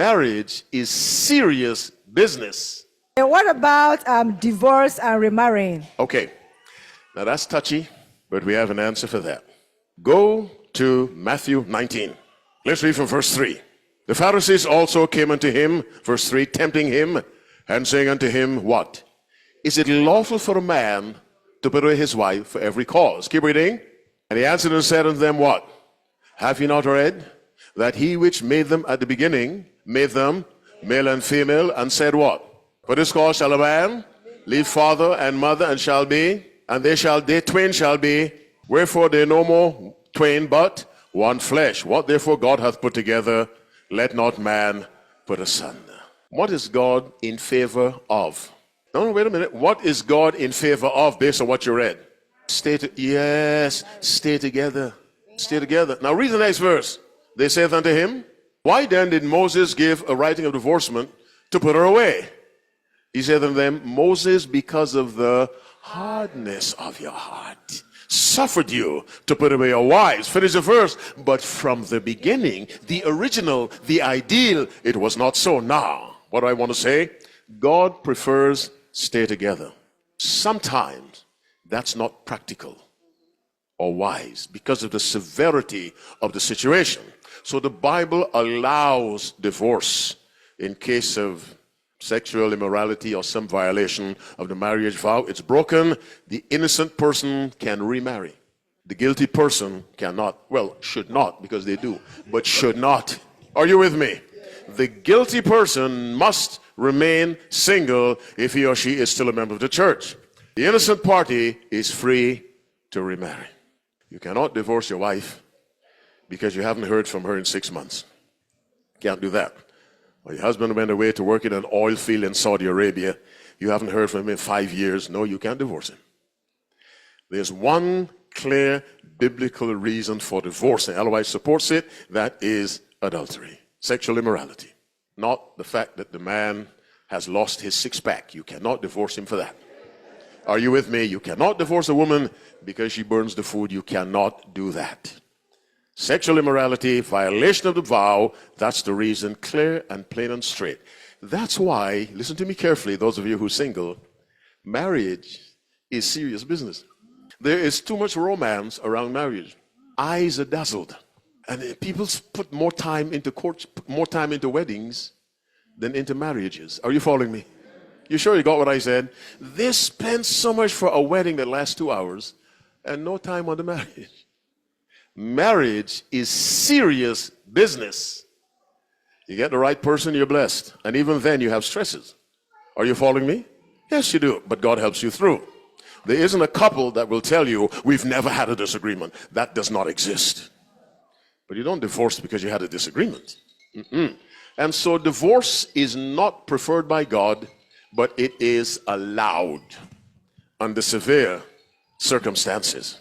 Marriage is serious business. And what about divorce and remarrying? Okay, now that's touchy, but we have an answer for that. Go to Matthew 19. Let's read from verse 3. The Pharisees also came unto him, verse 3, tempting him, and saying unto him, what? Is it lawful for a man to put away his wife for every cause? Keep reading. And he answered and said unto them, what? Have ye not read that he which made them at the beginning made them male and female, and said what? For this cause shall a man leave father and mother, and shall be, and they twain shall be, wherefore they no more twain, but one flesh. What therefore God hath put together, let not man put asunder. What is God in favor of? No, wait a minute. What is God in favor of based on what you read? Stay together. Stay together. Now read the next verse. They said unto him, why then did Moses give a writing of divorcement to put her away? He said unto them, Moses, because of the hardness of your heart, suffered you to put away your wives. Finish the verse. But from the beginning, the original, the ideal, it was not so. Now, what do I want to say? God prefers stay together. Sometimes that's not practical or wise because of the severity of the situation. So the Bible allows divorce in case of sexual immorality or some violation of the marriage vow. It's broken. The innocent person can remarry. The guilty person cannot. Well, should not, because they do, but should not. Are you with me? The guilty person must remain single if he or she is still a member of the church. The innocent party is free to remarry. You cannot divorce your wife because you haven't heard from her in 6 months. Can't do that. Or your husband went away to work in an oil field in Saudi Arabia. You haven't heard from him in 5 years. No, you can't divorce him. There's one clear biblical reason for divorce, and otherwise supports it. That is adultery, sexual immorality. Not the fact that the man has lost his six-pack. You cannot divorce him for that. Are you with me? You cannot divorce a woman because she burns the food. You cannot do that. Sexual immorality, violation of the vow, that's the reason, clear and plain and straight. That's why, listen to me carefully, those of you who are single, marriage is serious business. There is too much romance around marriage. Eyes are dazzled. And people put more time into courts, more time into weddings than into marriages. Are you following me? You sure you got what I said? They spend so much for a wedding that lasts 2 hours and no time on the marriage. Marriage is serious business. You get the right person, you're blessed. And even then you have stresses. Are you following me? Yes, you do. But God helps you through. There isn't a couple that will tell you, we've never had a disagreement. That does not exist. But you don't divorce because you had a disagreement. And so divorce is not preferred by God, but it is allowed under severe circumstances.